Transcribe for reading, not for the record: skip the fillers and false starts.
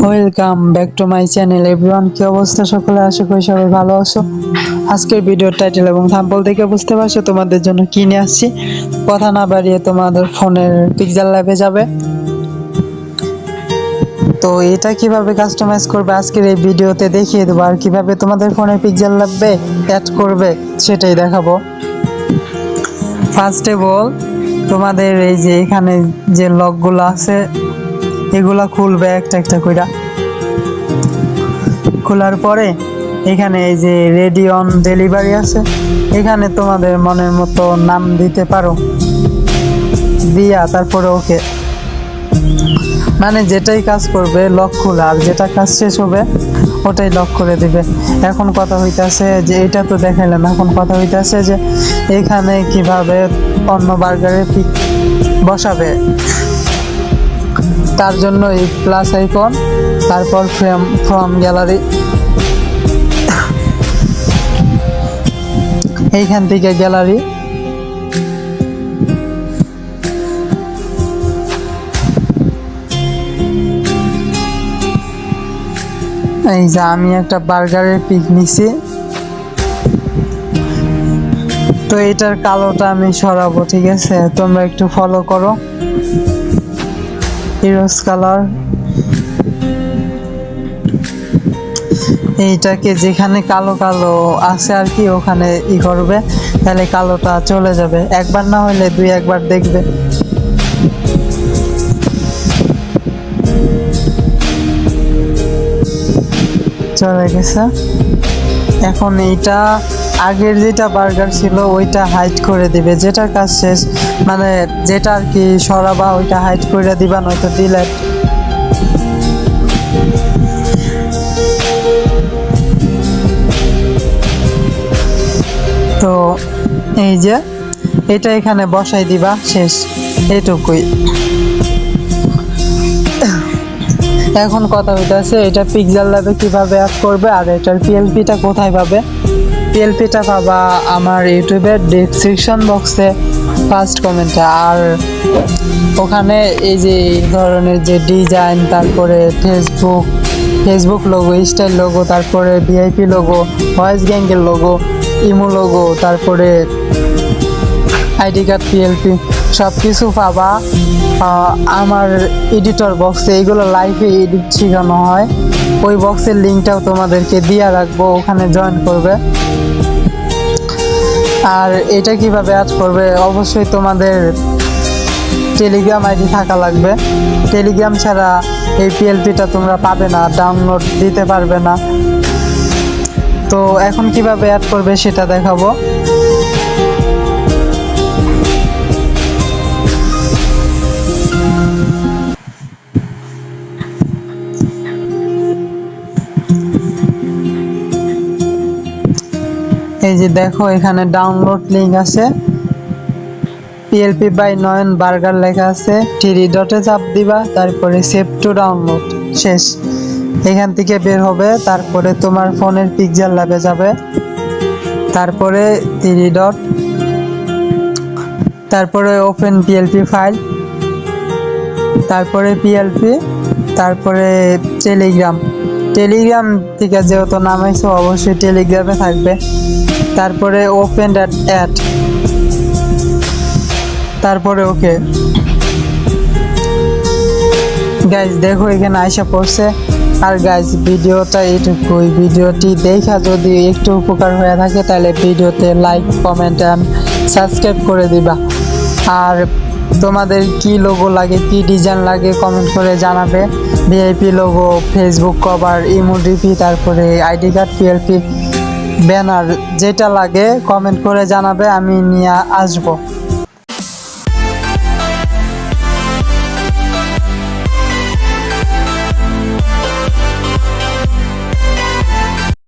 Welcome back to my channel everyone. কি অবস্থা সকলে? আশা করি সবাই ভালো আছো। আজকের ভিডিওর টাইটেল এবং থাম্বনেল দেখে বুঝতে পারছো তোমাদের জন্য কি নিয়ে আসছি। কথা না বাড়িয়ে তোমাদের ফোনের পিক্সেল ল্যাবে যাবে। তো এটা কিভাবে কাস্টমাইজ করবে আজকের এই ভিডিওতে দেখিয়ে দেবো, আর কিভাবে তোমাদের ফোনে পিক্সেল ল্যাবে অ্যাড করবে সেটাই দেখাবো। ফার্স্ট অফ অল তোমাদের এই যে এখানে যে লকগুলো আছে এগুলা খুলবে একটা একটা কইরা। খোলার পরে এখানে এই যে রেডি অন ডেলিভারি আছে, এখানে তোমাদের মনের মতো নাম দিতে পারো, দিয়া তারপরে ওকে, মানে যেটাই কাজ করবে লক খোলা, আর যেটা কাজ শেষ হবে ওটাই লক করে দিবে। এখন কথা হইতাছে যে এটা তো দেখাইলাম, এখন কথা হইতাছে যে এখানে কিভাবে অন্য বার্গারের পিক বসাবে। তার জন্য এই প্লাস আইকন, তারপর ফ্রম গ্যালারি, এইখান থেকে গ্যালারি, এই যে আমি একটা বার্গারের পিক নিছি, তো এটার কালোটা আমি সরাবো, ঠিক আছে? তোমরা একটু ফলো করো। হিরোস কালার, এইটাকে যেখানে কালো কালো আছে আর কি ওখানে করবে, তাহলে কালোটা চলে যাবে। একবার না হলে দুই একবার দেখবে। চলে গেছে। এখন এইটা আগের যেটা বার্গার ছিল ওইটা হাইড করে দিবে, যেটার কাজ শেষ, মানে যেটা আর কি সরাবা ওইটা হাইড করে দিবা, নয়তো ডিলেট। তো এই যে এটা এখানে বসাই দিবা, শেষ, এইটুকুই। এখন কথা হইতাছে এটা পিক্সেল ল্যাবে কিভাবে অ্যাড করবে, আর এটার পিএলপিটা কোথায় পাবে। পিএলপিটা পাবা আমার ইউটিউবের ডেসক্রিপশন বক্সে ফার্স্ট কমেন্টে, আর ওখানে এই যে এই ধরনের যে ডিজাইন, তারপরে ফেসবুক লোগো, স্টাইল লোগো, তারপরে ভিআইপি লোগো, ভয়েস গ্যাংয়ের লোগো, ইমো লোগো, তারপরে আইডি কার্ড, পিএলপি সব কিছু পাবা আমার এডিটর বক্সে। এইগুলো লাইভে এডিট শেখানো হয়, ওই বক্সের লিঙ্কটাও তোমাদেরকে দিয়ে রাখবো, ওখানে জয়েন করবে। আর এটা কিভাবে অ্যাড করবে, অবশ্যই তোমাদের টেলিগ্রাম আইডি থাকা লাগবে। টেলিগ্রাম ছাড়া এই পিএলপিটা তোমরা পাবে না, ডাউনলোড দিতে পারবে না। তো এখন কিভাবে অ্যাড করবে সেটা দেখাবো। এই যে দেখো এখানে ডাউনলোড লিঙ্ক আছে, পিএলপি বাই নয়ন বার্গার লেখা আছে, 3 ডটে চাপ দিবা, তারপরে সেভ টু ডাউনলোড, শেষ। এখান থেকে বের হবে, তারপরে তোমার ফোনের পিক্সেল ল্যাবে যাবে, তারপরে 3 ডট, তারপরে ওপেন পিএলপি ফাইল, তারপরে পিএলপি, তারপরে টেলিগ্রাম থেকে যেহেতু নামাইছো অবশ্যই টেলিগ্রামে থাকবে, তারপরে ওপেন অ্যাড, তারপরে ওকে। গাইজ দেখো এখানে আইসা পড়ছে। আর গাইজ ভিডিওটা এইটুকুই, ভিডিওটি দেখা যদি একটু উপকার হয়ে থাকে তাহলে ভিডিওতে লাইক, কমেন্ট এন্ড সাবস্ক্রাইব করে দিবা। আর তোমাদের কি লোগো লাগে, কি ডিজাইন লাগে কমেন্ট করে জানাবে। ভিআইপি লোগো, ফেসবুক কভার, ইমোডিপি, তারপরে আইডি কার্ড, পিএলপি, ব্যানার, যেটা লাগে কমেন্ট করে জানাবে, আমি নিয়ে আসবো।